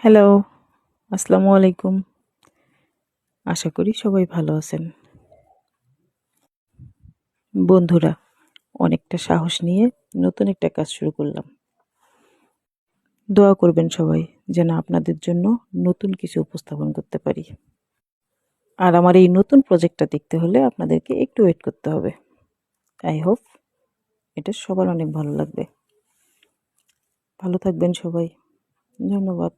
Hello, আসসালামু আলাইকুম। আশা করি সবাই ভালো আছেন। বন্ধুরা, অনেকটা সাহস নিয়ে নতুন একটা কাজ শুরু করলাম। দোয়া করবেন সবাই যেন আপনাদের জন্য নতুন কিছু উপস্থাপন করতে পারি। আর আমার এই নতুন প্রজেক্টটা দেখতে হলে আপনাদেরকে একটু ওয়েট করতে হবে। আই হোপ এটা সবার অনেক ভালো লাগবে। ভালো থাকবেন সবাই। ধন্যবাদ।